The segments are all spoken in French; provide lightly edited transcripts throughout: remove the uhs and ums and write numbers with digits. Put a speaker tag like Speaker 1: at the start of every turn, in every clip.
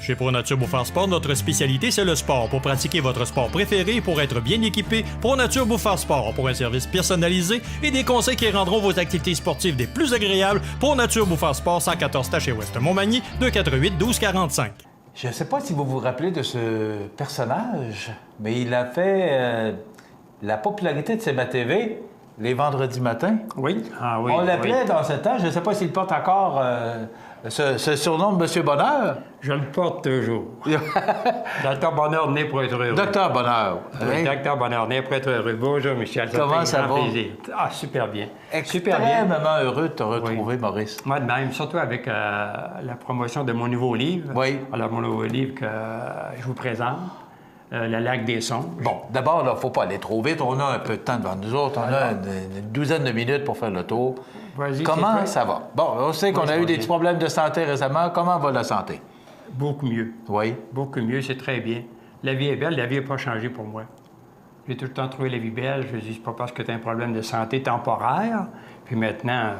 Speaker 1: Chez ProNature Bouffard Sport, notre spécialité, c'est le sport. Pour pratiquer votre sport préféré et pour être bien équipé, ProNature Bouffard Sport. Pour un service personnalisé et des conseils qui rendront vos activités sportives des plus agréables, ProNature Bouffard Sport, 114 Taché Ouest Montmagny, 248-1245.
Speaker 2: Je ne sais pas si vous vous rappelez de ce personnage, mais il a fait la popularité de CBA TV les vendredis matins.
Speaker 3: Oui. Ah, oui.
Speaker 2: On l'appelait dans ce temps, je ne sais pas s'il porte encore ce surnom de Monsieur Bonheur.
Speaker 3: Je le porte toujours. Docteur Bonheur, né pour être heureux.
Speaker 2: Docteur Bonheur.
Speaker 3: Oui, Docteur Bonheur, né pour être heureux. Bonjour, Michel.
Speaker 2: Comment ça va?
Speaker 3: Plaisir. Ah, super bien. Super bien.
Speaker 2: Extrêmement heureux de te retrouver,
Speaker 3: Oui.
Speaker 2: Maurice.
Speaker 3: Moi de même, surtout avec la promotion de mon nouveau livre.
Speaker 2: Oui.
Speaker 3: Alors, mon nouveau livre que je vous présente, Le lac des songes.
Speaker 2: Bon, d'abord, il ne faut pas aller trop vite. On a un peu de temps devant nous autres. On a une douzaine de minutes pour faire le tour.
Speaker 3: Vas-y,
Speaker 2: Comment
Speaker 3: c'est
Speaker 2: ça va? Bon, on sait qu'on
Speaker 3: Oui,
Speaker 2: a
Speaker 3: ça
Speaker 2: eu
Speaker 3: va
Speaker 2: des
Speaker 3: bien.
Speaker 2: petits problèmes de santé récemment. Comment va la santé?
Speaker 3: Beaucoup mieux.
Speaker 2: Oui.
Speaker 3: Beaucoup mieux, c'est très bien. La vie est belle, la vie n'a pas changé pour moi. J'ai tout le temps trouvé la vie belle. Je me dis, c'est pas parce que tu as un problème de santé temporaire. Puis maintenant,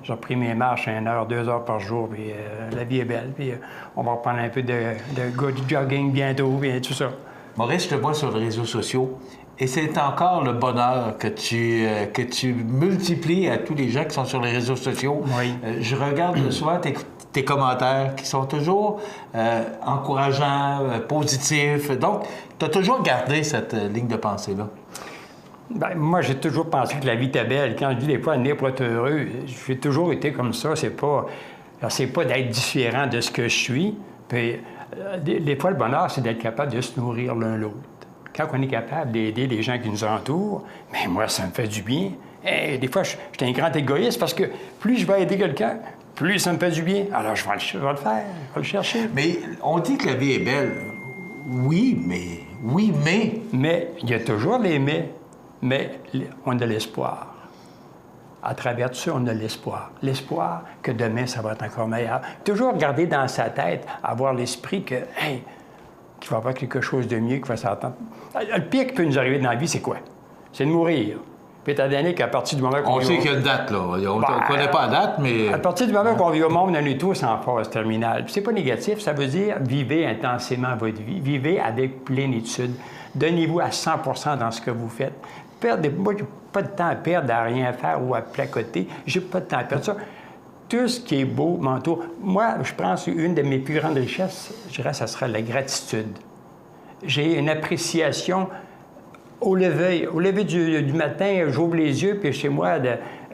Speaker 3: j'ai repris mes marches 1 heure, 2 heures par jour, puis la vie est belle. Puis on va reprendre un peu de good jogging bientôt, puis tout ça.
Speaker 2: Maurice, je te vois sur les réseaux sociaux et c'est encore le bonheur que tu multiplies à tous les gens qui sont sur les réseaux sociaux.
Speaker 3: Oui.
Speaker 2: Je regarde souvent tes commentaires qui sont toujours encourageants, positifs. Donc, tu as toujours gardé cette ligne de pensée-là.
Speaker 3: Bien, moi, j'ai toujours pensé que la vie était belle. Quand je dis des fois, né pour être heureux, j'ai toujours été comme ça. C'est pas d'être différent de ce que je suis. Puis, des fois, le bonheur, c'est d'être capable de se nourrir l'un l'autre. Quand on est capable d'aider les gens qui nous entourent, bien, moi, ça me fait du bien. Et des fois, je suis un grand égoïste parce que plus je vais aider quelqu'un, plus ça me fait du bien. Alors, je vais le faire, je vais le chercher.
Speaker 2: Mais on dit que la vie est belle. Oui, mais...
Speaker 3: Mais il y a toujours les mais. Mais on a l'espoir. À travers tout ça, on a l'espoir. L'espoir que demain, ça va être encore meilleur. Toujours garder dans sa tête, avoir l'esprit que, hey, qu'il va y avoir quelque chose de mieux qui va s'attendre. Le pire qui peut nous arriver dans la vie, c'est quoi? C'est de mourir. Puis étant donné qu'à partir du moment qu'on
Speaker 2: On sait qu'il y a une date, là. On ne connaît pas la date, mais...
Speaker 3: À partir du moment qu'on vit au monde, on est tous en phase terminale. Puis c'est pas négatif, ça veut dire vivez intensément votre vie. Vivez avec plénitude. Donnez-vous à 100 % dans ce que vous faites. Moi, j'ai pas de temps à perdre à rien faire ou à placoter. J'ai pas de temps à perdre. Ça, tout ce qui est beau m'entoure. Moi, je pense une de mes plus grandes richesses, je dirais, ça sera la gratitude. J'ai une appréciation au lever. Au lever du matin, j'ouvre les yeux, puis chez moi,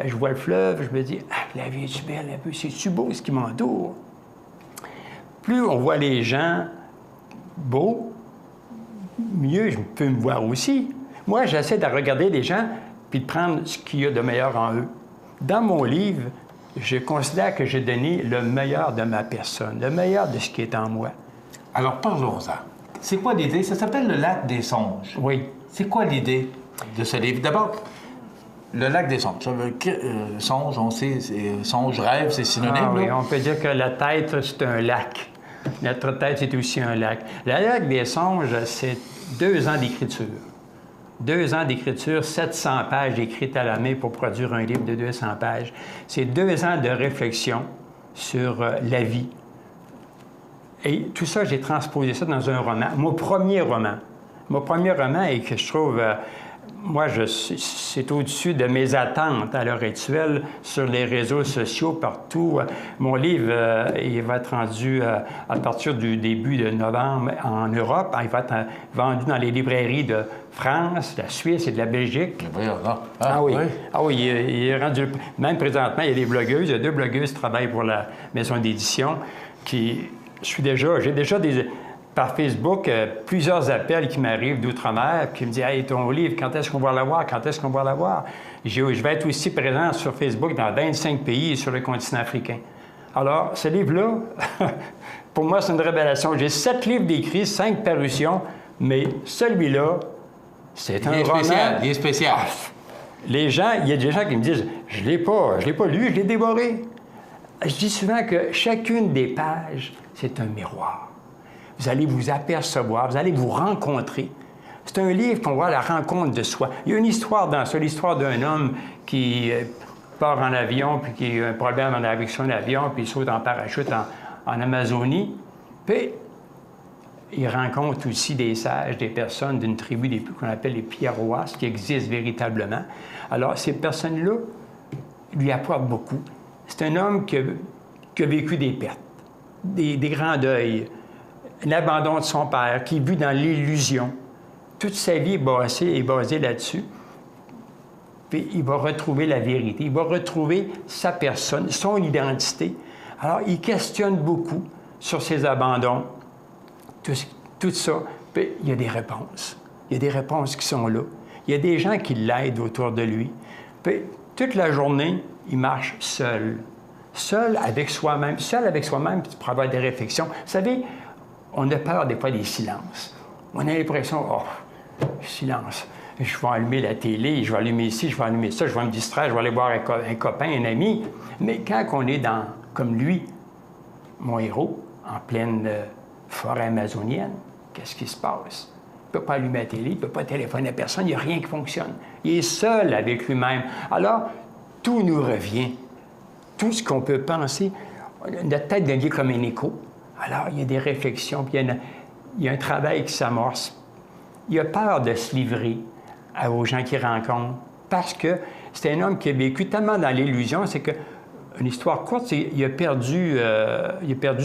Speaker 3: je vois le fleuve, je me dis, ah, la vie est belle un peu, c'est-tu beau ce qui m'entoure? Plus on voit les gens beaux, mieux je peux me voir aussi. Moi, j'essaie de regarder les gens puis de prendre ce qu'il y a de meilleur en eux. Dans mon livre, je considère que j'ai donné le meilleur de ma personne, le meilleur de ce qui est en moi.
Speaker 2: Alors, parlons-en. C'est quoi l'idée? Ça s'appelle le lac des songes.
Speaker 3: Oui.
Speaker 2: C'est quoi l'idée de ce livre? D'abord, le lac des songes. Ça veut dire, songe, on sait, songe, rêve, c'est synonyme.
Speaker 3: Ah, oui,
Speaker 2: là.
Speaker 3: on peut dire que la tête, c'est un lac. Notre tête, c'est aussi un lac. Le lac des songes, c'est 2 ans d'écriture. 2 ans d'écriture, 700 pages écrites à la main pour produire un livre de 200 pages. C'est 2 ans de réflexion sur la vie. Et tout ça, j'ai transposé ça dans un roman. Mon premier roman, et que je trouve, c'est au-dessus de mes attentes à l'heure actuelle sur les réseaux sociaux, partout. Mon livre, il va être rendu à partir du début de novembre en Europe. Il va être vendu dans les librairies de France, de la Suisse et de la Belgique. Ah oui, il est rendu... Même présentement, il y a des blogueuses. Il y a 2 blogueuses qui travaillent pour la maison d'édition qui... J'ai déjà par Facebook plusieurs appels qui m'arrivent d'outre-mer qui me disent « Hey, ton livre, quand est-ce qu'on va l'avoir? Quand est-ce qu'on va l'avoir? » Je vais être aussi présent sur Facebook dans 25 pays et sur le continent africain. Alors, ce livre-là, pour moi, c'est une révélation. J'ai 7 livres d'écrits, 5 parutions, mais celui-là, c'est un roman...
Speaker 2: Il est spécial.
Speaker 3: Les gens, il y a des gens qui me disent « Je l'ai pas lu, je l'ai dévoré. » Je dis souvent que chacune des pages, c'est un miroir. Vous allez vous apercevoir, vous allez vous rencontrer. C'est un livre qu'on voit à la rencontre de soi. Il y a une histoire dans ça, l'histoire d'un homme qui part en avion, puis qui a un problème avec son avion, puis il saute en parachute en Amazonie. Puis, il rencontre aussi des sages, des personnes d'une tribu qu'on appelle les Pierrois, qui existent véritablement. Alors, ces personnes-là lui apportent beaucoup. C'est un homme qui a vécu des pertes, des grands deuils, l'abandon de son père, qui vit dans l'illusion. Toute sa vie est basée là-dessus. Puis il va retrouver la vérité, il va retrouver sa personne, son identité. Alors, il questionne beaucoup sur ses abandons, tout ça. Puis il y a des réponses. Il y a des réponses qui sont là. Il y a des gens qui l'aident autour de lui. Puis toute la journée, il marche seul. Seul avec soi-même pour avoir des réflexions. Vous savez, on a peur des fois des silences. On a l'impression, oh, silence. Je vais allumer la télé, je vais allumer ici, je vais allumer ça, je vais me distraire, je vais aller voir un copain, un ami. Mais quand on est comme lui, mon héros, en pleine forêt amazonienne, qu'est-ce qui se passe? Il ne peut pas allumer la télé, il ne peut pas téléphoner à personne, il n'y a rien qui fonctionne. Il est seul avec lui-même. Alors, tout nous revient. Tout ce qu'on peut penser, notre tête devient comme un écho. Alors, il y a des réflexions, puis il y a un travail qui s'amorce. Il a peur de se livrer aux gens qu'il rencontre, parce que c'est un homme qui a vécu tellement dans l'illusion, c'est que, une histoire courte, il a perdu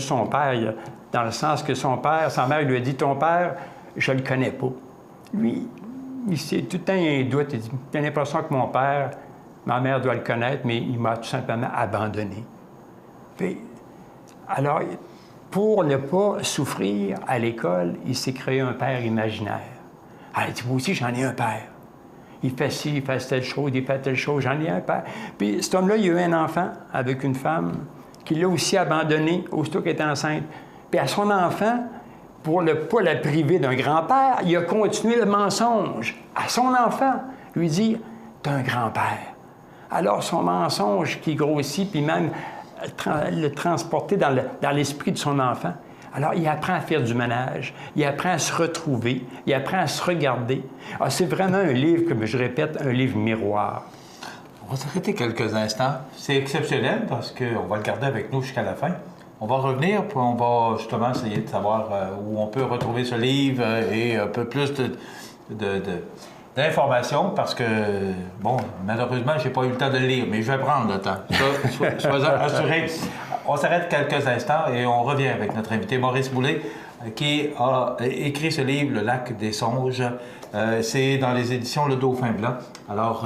Speaker 3: son père, dans le sens que sa mère lui a dit « Ton père, je le connais pas. » Lui, il s'est tout le temps un doute, il dit « J'ai l'impression que mon père, ma mère doit le connaître, mais il m'a tout simplement abandonné. » Puis, alors, pour ne pas souffrir à l'école, il s'est créé un père imaginaire. Alors, il dit « Moi aussi, j'en ai un père. Il fait ci, il fait telle chose, il fait telle chose, j'en ai un père. » Puis cet homme-là, il a eu un enfant avec une femme qui l'a aussi abandonné aussitôt qu'elle était enceinte. Puis à son enfant, pour ne pas la priver d'un grand-père, il a continué le mensonge à son enfant. Lui dit « T'as un grand-père. » Alors son mensonge qui grossit, puis même le transporter dans l'esprit de son enfant. Alors, il apprend à faire du ménage, il apprend à se retrouver, il apprend à se regarder. Alors, c'est vraiment un livre, comme je répète, un livre miroir.
Speaker 2: On va s'arrêter quelques instants. C'est exceptionnel parce qu'on va le garder avec nous jusqu'à la fin. On va revenir, puis on va justement essayer de savoir où on peut retrouver ce livre et un peu plus d'informations parce que, bon, malheureusement, je n'ai pas eu le temps de le lire, mais je vais prendre le temps. Sois assuré. On s'arrête quelques instants et on revient avec notre invité Maurice Boulay qui a écrit ce livre, Le Lac des Songes. C'est dans les éditions Le Dauphin Blanc. Alors,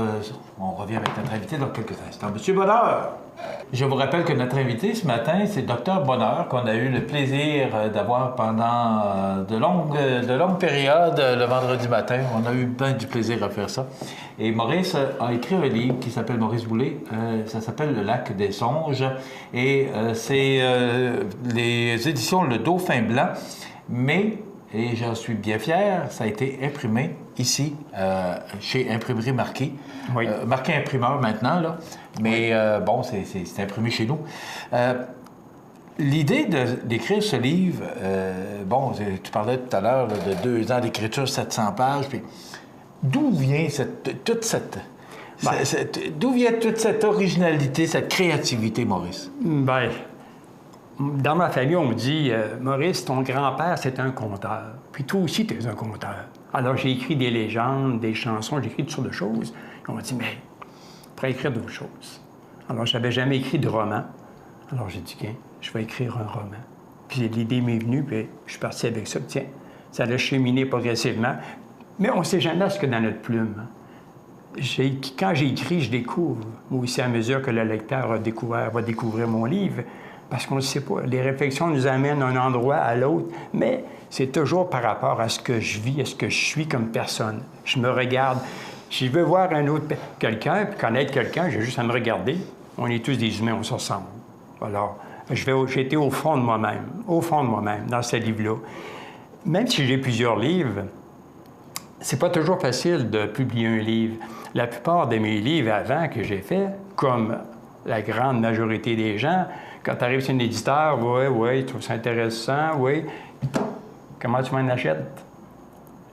Speaker 2: on revient avec notre invité dans quelques instants. Monsieur Bonheur! Je vous rappelle que notre invité ce matin, c'est Dr Bonheur, qu'on a eu le plaisir d'avoir pendant de longues périodes le vendredi matin. On a eu bien du plaisir à faire ça. Et Maurice a écrit un livre qui s'appelle Maurice Boulay. Ça s'appelle Le Lac des Songes. Et c'est les éditions Le Dauphin Blanc. Mais, et j'en suis bien fier, ça a été imprimé ici, chez Imprimerie Marquis.
Speaker 3: Oui.
Speaker 2: Marquis imprimeur maintenant, là. Mais bon, c'est imprimé chez nous. L'idée d'écrire ce livre, bon, tu parlais tout à l'heure de 2 ans d'écriture, 700 pages, puis d'où vient toute cette originalité, cette créativité, Maurice?
Speaker 3: Bien, dans ma famille, on me dit Maurice, ton grand-père, c'est un conteur. Puis toi aussi, tu es un conteur. Alors, j'ai écrit des légendes, des chansons, j'ai écrit toutes sortes de choses. On m'a dit, mais pour écrire d'autres choses. Alors, je n'avais jamais écrit de roman. Alors, j'ai dit, tiens, je vais écrire un roman. Puis l'idée m'est venue, puis je suis parti avec ça. Tiens, ça a cheminé progressivement. Mais on ne sait jamais ce que dans notre plume. Quand j'ai écrit, je découvre. Moi aussi, à mesure que le lecteur va découvrir mon livre. Parce qu'on ne sait pas. Les réflexions nous amènent d'un endroit à l'autre, mais c'est toujours par rapport à ce que je vis, à ce que je suis comme personne. Je me regarde. Si je veux voir quelqu'un, puis connaître quelqu'un, j'ai juste à me regarder. On est tous des humains, on se ressemble. Alors, j'ai été au fond de moi-même, dans ce livre-là. Même si j'ai plusieurs livres, c'est pas toujours facile de publier un livre. La plupart de mes livres avant que j'ai fait, comme la grande majorité des gens, quand tu arrives chez un éditeur, oui, tu trouves ça intéressant, oui. Comment tu m'en achètes?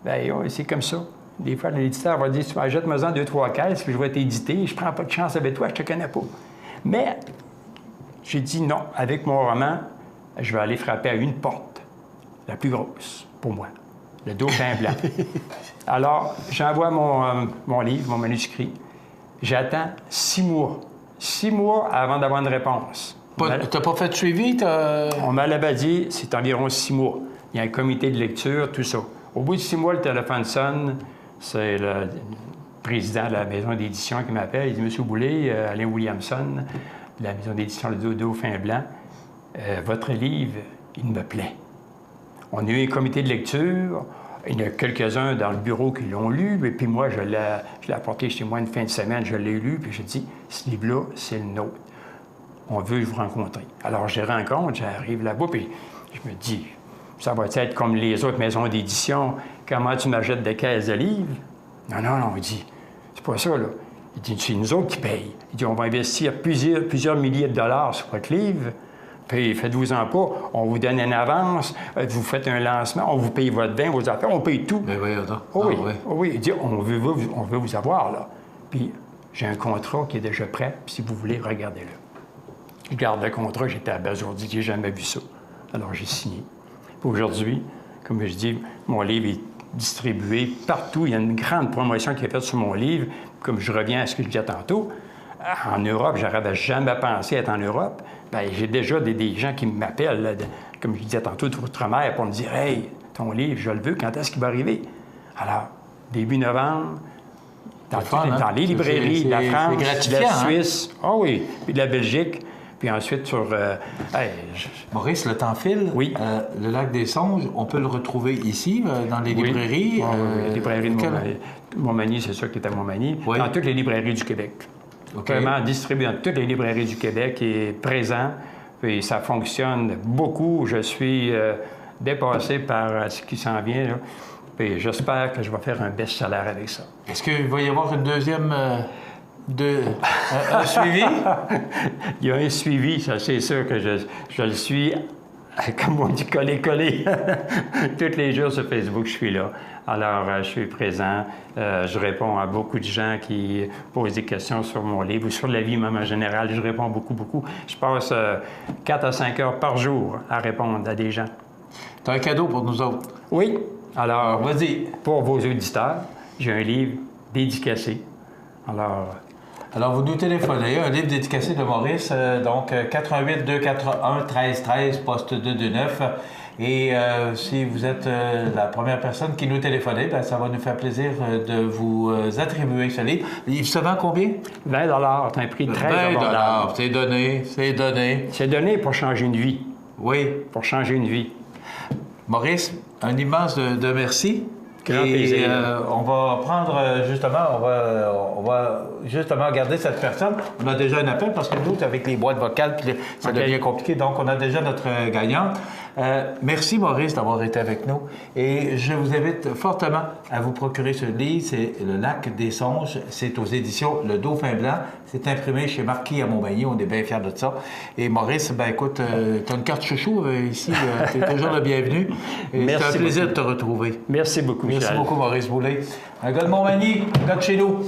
Speaker 3: Bien, oui, c'est comme ça. Des fois, l'éditeur va dire, achète-moi-en 2-3 caisses, puis je vais t'éditer, je prends pas de chance avec toi, je te connais pas. Mais j'ai dit non, avec mon roman, je vais aller frapper à une porte. la plus grosse, pour moi, le Dauphin blanc. Alors, j'envoie mon livre, mon manuscrit. J'attends 6 mois. 6 mois avant d'avoir une réponse.
Speaker 2: T'as pas fait de suivi?
Speaker 3: On m'avait dit, c'est environ 6 mois. Il y a un comité de lecture, tout ça. Au bout de 6 mois, le téléphone sonne. C'est le président de la maison d'édition qui m'appelle. Il dit, Monsieur Boulay, Alain Williamson, de la maison d'édition Le Dauphin blanc, votre livre, il me plaît. On a eu un comité de lecture. Il y en a quelques-uns dans le bureau qui l'ont lu, et puis moi, je l'ai apporté chez moi une fin de semaine, je l'ai lu, puis j'ai dit, ce livre-là, c'est le nôtre. On veut vous rencontrer. Alors, je rencontre, j'arrive là-bas, puis je me dis, ça va être comme les autres maisons d'édition, comment tu m'achètes des caisses de livres? Non, non, non, il dit, c'est pas ça, là. Il dit, c'est nous autres qui payent. Il dit, on va investir plusieurs milliers de dollars sur votre livre, puis faites-vous-en pas, on vous donne une avance, vous faites un lancement, on vous paye votre vin, vos affaires, on paye tout.
Speaker 2: Mais voyons donc.
Speaker 3: Oh oui,
Speaker 2: oui.
Speaker 3: Oh oui, il dit, on veut vous avoir, là. Puis j'ai un contrat qui est déjà prêt, puis si vous voulez, regardez-le. Je garde le contrat, j'étais abasourdi, j'ai jamais vu ça. Alors j'ai signé. Puis aujourd'hui, comme je dis, mon livre est distribué partout. Il y a une grande promotion qui est faite sur mon livre. Comme je reviens à ce que je disais tantôt, en Europe, j'aurais jamais pensé être en Europe. Bien, j'ai déjà des gens qui m'appellent, là, comme je disais tantôt, d'outre-mer, pour me dire « Hey, ton livre, je le veux, quand est-ce qu'il va arriver? » Alors, début novembre, dans les librairies de la France, de la Suisse, oui, puis de la Belgique, puis ensuite sur...
Speaker 2: Maurice, le temps file.
Speaker 3: Oui.
Speaker 2: Le Lac des Songes, on peut le retrouver ici, dans les librairies.
Speaker 3: Les librairies de Montmagny, c'est ça qui est à Montmagny.
Speaker 2: Oui.
Speaker 3: Dans toutes les librairies du Québec.
Speaker 2: Okay.
Speaker 3: Vraiment distribué dans toutes les librairies du Québec et présent. Puis ça fonctionne beaucoup. Je suis dépassé par ce qui s'en vient, là. Puis j'espère que je vais faire un best-seller avec ça.
Speaker 2: Est-ce qu'il va y avoir une deuxième... un suivi?
Speaker 3: Il y a un suivi, ça c'est sûr que je le suis, comme on dit, collé. Tous les jours sur Facebook, je suis là. Alors, je suis présent. Je réponds à beaucoup de gens qui posent des questions sur mon livre ou sur la vie même en général. Je réponds beaucoup. Je passe 4 à 5 heures par jour à répondre à des gens.
Speaker 2: Tu as un cadeau pour nous autres.
Speaker 3: Oui. Alors,
Speaker 2: vas-y.
Speaker 3: Pour vos auditeurs, j'ai un livre dédicacé. Alors,
Speaker 2: vous nous téléphonez, un livre dédicacé de Maurice, donc 88 241 13 13, poste 229. Et si vous êtes la première personne qui nous téléphone, bien, ça va nous faire plaisir de vous attribuer ce livre. Il se vend combien?
Speaker 3: 20 c'est un prix très
Speaker 2: abordable. C'est donné.
Speaker 3: C'est donné pour changer une vie.
Speaker 2: Oui.
Speaker 3: Pour changer une vie.
Speaker 2: Maurice, un immense de merci.
Speaker 3: Grand plaisir.
Speaker 2: On va prendre on va justement garder cette personne. On a déjà un appel parce que nous, avec les boîtes vocales, puis ça devient compliqué. Donc, on a déjà notre gagnante. Merci, Maurice, d'avoir été avec nous. Et je vous invite fortement à vous procurer ce livre. C'est Le Lac des Songes. C'est aux éditions Le Dauphin blanc. C'est imprimé chez Marquis à Montmagny. On est bien fiers de ça. Et Maurice, ben écoute, tu as une carte chouchou ici. Tu es toujours le bienvenu. C'est un plaisir de te retrouver.
Speaker 3: Merci beaucoup,
Speaker 2: Merci beaucoup, Maurice Boulay. Un gars de Montmagny, un gars de chez nous.